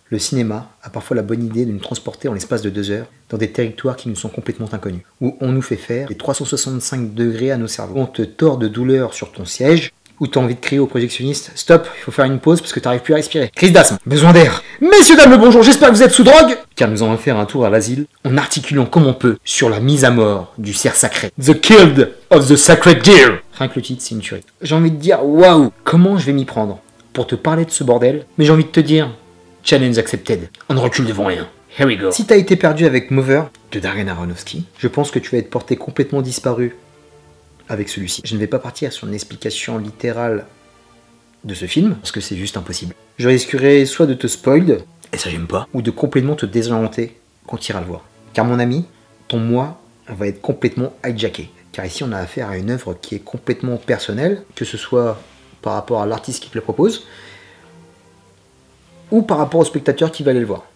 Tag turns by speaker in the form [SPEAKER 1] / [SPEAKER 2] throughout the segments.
[SPEAKER 1] Le cinéma a parfois la bonne idée de nous transporter en l'espace de 2 heures dans des territoires qui nous sont complètement inconnus, où on nous fait faire des 365 degrés à nos cerveaux, où on te tord de douleur sur ton siège, où tu as envie de crier au projectionniste « Stop, il faut faire une pause parce que tu n'arrives plus à respirer. Crise d'asthme, besoin d'air. Messieurs, dames, le bonjour, j'espère que vous êtes sous drogue !» Car nous allons faire un tour à l'asile en articulant comme on peut sur la mise à mort du cerf sacré. The Killed of the Sacred Deer. Rien que le titre, c'est une tuerie. J'ai envie de dire « Waouh, comment je vais m'y prendre pour te parler de ce bordel ?» Mais j'ai envie de te dire « Challenge accepted. On ne recule devant rien. Here we go. » Si t'as été perdu avec Mover de Darren Aronofsky, je pense que tu vas être porté complètement disparu avec celui-ci. Je ne vais pas partir sur une explication littérale de ce film, parce que c'est juste impossible. Je risquerais soit de te spoil, et ça j'aime pas, ou de complètement te désorienter quand tu iras le voir. Car mon ami, ton moi va être complètement hijacké. Car ici on a affaire à une œuvre qui est complètement personnelle, que ce soit par rapport à l'artiste qui te le propose, ou par rapport au spectateur qui va aller le voir.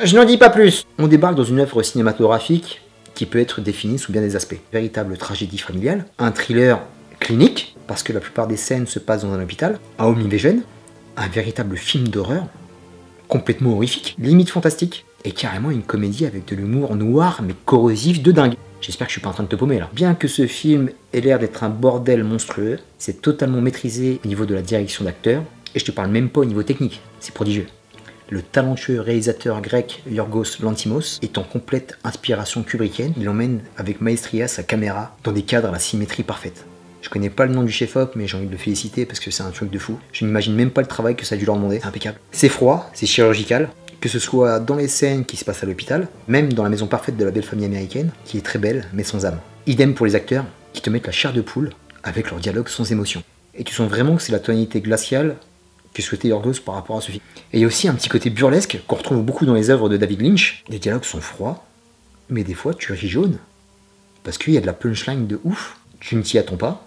[SPEAKER 1] Je n'en dis pas plus. On débarque dans une œuvre cinématographique qui peut être définie sous bien des aspects. Véritable tragédie familiale, un thriller clinique, parce que la plupart des scènes se passent dans un hôpital, un home invasion, un véritable film d'horreur, complètement horrifique, limite fantastique, et carrément une comédie avec de l'humour noir mais corrosif de dingue. J'espère que je suis pas en train de te paumer là. Bien que ce film ait l'air d'être un bordel monstrueux, c'est totalement maîtrisé au niveau de la direction d'acteur, et je te parle même pas au niveau technique, c'est prodigieux. Le talentueux réalisateur grec Yorgos Lanthimos est en complète inspiration kubrickienne. Il emmène avec maestria sa caméra dans des cadres à la symétrie parfaite. Je connais pas le nom du chef-op, mais j'ai envie de le féliciter parce que c'est un truc de fou. Je n'imagine même pas le travail que ça a dû leur demander, c'est impeccable. C'est froid, c'est chirurgical, que ce soit dans les scènes qui se passent à l'hôpital, même dans la maison parfaite de la belle famille américaine, qui est très belle mais sans âme. Idem pour les acteurs, qui te mettent la chair de poule avec leurs dialogues sans émotion. Et tu sens vraiment que c'est la tonalité glaciale que souhaitait Yorgos par rapport à ce film. Et il y a aussi un petit côté burlesque qu'on retrouve beaucoup dans les œuvres de David Lynch. Les dialogues sont froids, mais des fois tu ris jaune. Parce qu'il y a de la punchline de ouf, tu ne t'y attends pas,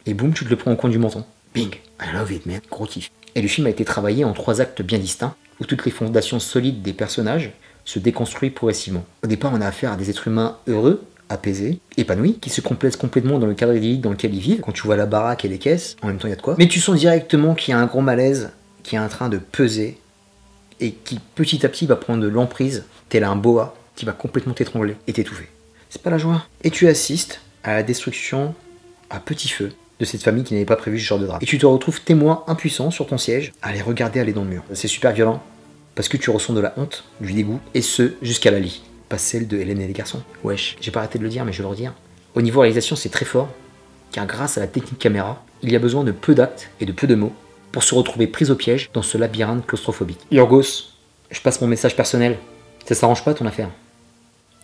[SPEAKER 1] et boum, tu te le prends au coin du menton. Bing, I love it man, gros kiff. Et le film a été travaillé en 3 actes bien distincts, où toutes les fondations solides des personnages se déconstruisent progressivement. Au départ, on a affaire à des êtres humains heureux, apaisés, épanouis, qui se complaisent complètement dans le cadre idyllique dans lequel ils vivent. Quand tu vois la baraque et les caisses, en même temps il y a de quoi. Mais tu sens directement qu'il y a un gros malaise qui est en train de peser et qui petit à petit va prendre de l'emprise, tel un boa qui va complètement t'étrangler et t'étouffer. C'est pas la joie. Et tu assistes à la destruction à petit feu de cette famille qui n'avait pas prévu ce genre de drame. Et tu te retrouves témoin impuissant sur ton siège à les regarder aller dans le mur. C'est super violent parce que tu ressens de la honte, du dégoût, et ce jusqu'à la lie. Pas celle de Hélène et les garçons. Wesh, j'ai pas arrêté de le dire mais je vais le redire. Au niveau réalisation c'est très fort, car grâce à la technique caméra, il y a besoin de peu d'actes et de peu de mots pour se retrouver pris au piège dans ce labyrinthe claustrophobique. Yorgos, je passe mon message personnel, ça s'arrange pas ton affaire.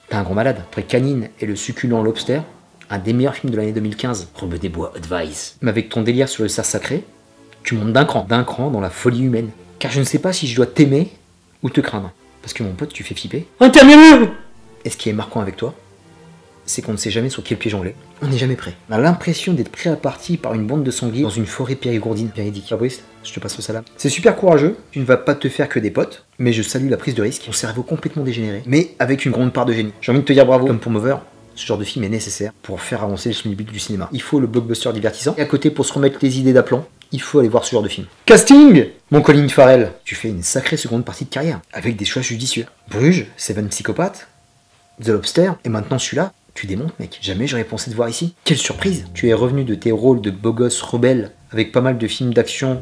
[SPEAKER 1] T'es un grand malade. Après Canine et le succulent Lobster, un des meilleurs films de l'année 2015, Robbe des Bois Advice. Mais avec ton délire sur le cerf sacré, tu montes d'un cran dans la folie humaine. Car je ne sais pas si je dois t'aimer ou te craindre. Parce que mon pote, tu fais flipper. Interminable. Et ce qui est marquant avec toi, c'est qu'on ne sait jamais sur quel pied jongler. On n'est jamais prêt. On a l'impression d'être pris à partie par une bande de sangliers dans une forêt périgourdine. Véridique. Fabrice, je te passe le salam. C'est super courageux. Tu ne vas pas te faire que des potes, mais je salue la prise de risque. Ton cerveau complètement dégénéré, mais avec une grande part de génie. J'ai envie de te dire bravo. Comme pour Mover, ce genre de film est nécessaire pour faire avancer le schmilblick du cinéma. Il faut le blockbuster divertissant. Et à côté, pour se remettre les idées d'aplomb, il faut aller voir ce genre de film. Casting. Mon Colin Farrell, tu fais une sacrée seconde partie de carrière, avec des choix judicieux. Bruges, Seven Psychopathes, The Lobster, et maintenant celui-là, tu démontes mec. Jamais j'aurais pensé te voir ici. Quelle surprise. Tu es revenu de tes rôles de beau gosse rebelle, avec pas mal de films d'action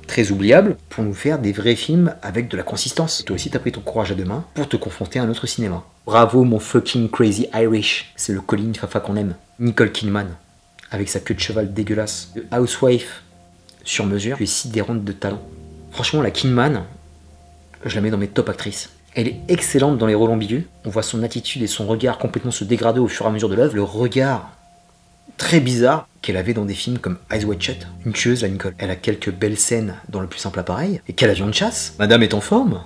[SPEAKER 1] très oubliables, pour nous faire des vrais films avec de la consistance. Toi aussi t'as pris ton courage à deux mains pour te confronter à un autre cinéma. Bravo mon fucking crazy Irish. C'est le Colin Fafa qu'on aime. Nicole Kidman, avec sa queue de cheval dégueulasse. The Housewife, sur mesure. Tu es sidérante de talent. Franchement, la Kidman, je la mets dans mes top actrices. Elle est excellente dans les rôles ambigus. On voit son attitude et son regard complètement se dégrader au fur et à mesure de l'œuvre. Le regard très bizarre qu'elle avait dans des films comme Eyes Wide Shut. Une tueuse, la Nicole. Elle a quelques belles scènes dans le plus simple appareil. Et quel avion de chasse. Madame est en forme.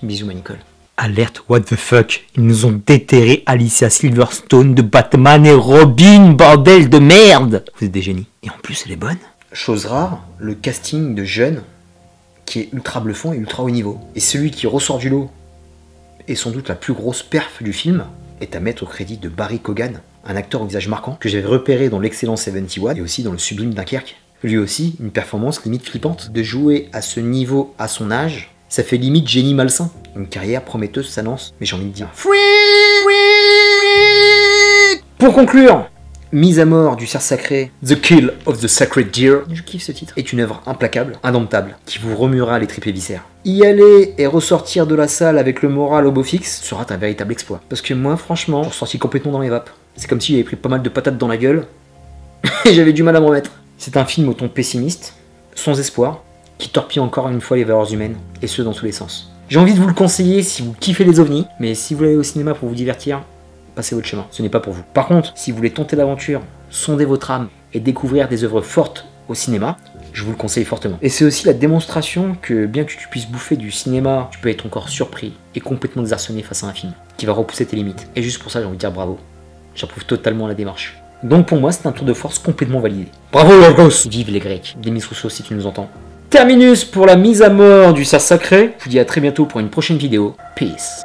[SPEAKER 1] Bisous, ma Nicole. Alerte, what the fuck. Ils nous ont déterré Alicia Silverstone de Batman et Robin, bordel de merde. Vous êtes des génies. Et en plus, elle est bonne. Chose rare, le casting de jeunes qui est ultra bluffant et ultra haut niveau. Et celui qui ressort du lot est sans doute la plus grosse perf du film est à mettre au crédit de Barry Keoghan, un acteur au visage marquant que j'avais repéré dans l'excellent 71 et aussi dans le sublime Dunkerque. Lui aussi, une performance limite flippante. De jouer à ce niveau à son âge, Ça fait limite génie malsain. Une carrière prometteuse s'annonce, mais j'ai envie de dire freak. Pour conclure, Mise à mort du cerf sacré, The Kill of the Sacred Deer, je kiffe ce titre, est une œuvre implacable, indomptable, qui vous remuera les tripes et viscères. Y aller et ressortir de la salle avec le moral au beau fixe sera un véritable exploit. Parce que moi, franchement, je suis sorti complètement dans les vapes. C'est comme si j'avais pris pas mal de patates dans la gueule, et j'avais du mal à me remettre. C'est un film au ton pessimiste, sans espoir, qui torpille encore une fois les valeurs humaines, et ce dans tous les sens. J'ai envie de vous le conseiller si vous kiffez les ovnis, mais si vous allez au cinéma pour vous divertir, passez votre chemin, ce n'est pas pour vous. Par contre, si vous voulez tenter l'aventure, sonder votre âme et découvrir des œuvres fortes au cinéma, je vous le conseille fortement. Et c'est aussi la démonstration que bien que tu puisses bouffer du cinéma, tu peux être encore surpris et complètement désarçonné face à un film qui va repousser tes limites. Et juste pour ça, j'ai envie de dire bravo. J'approuve totalement la démarche. Donc pour moi, c'est un tour de force complètement validé. Bravo Yorgos! Vive les Grecs. Demis Rousseau si tu nous entends. Terminus pour la mise à mort du cerf sacré. Je vous dis à très bientôt pour une prochaine vidéo. Peace.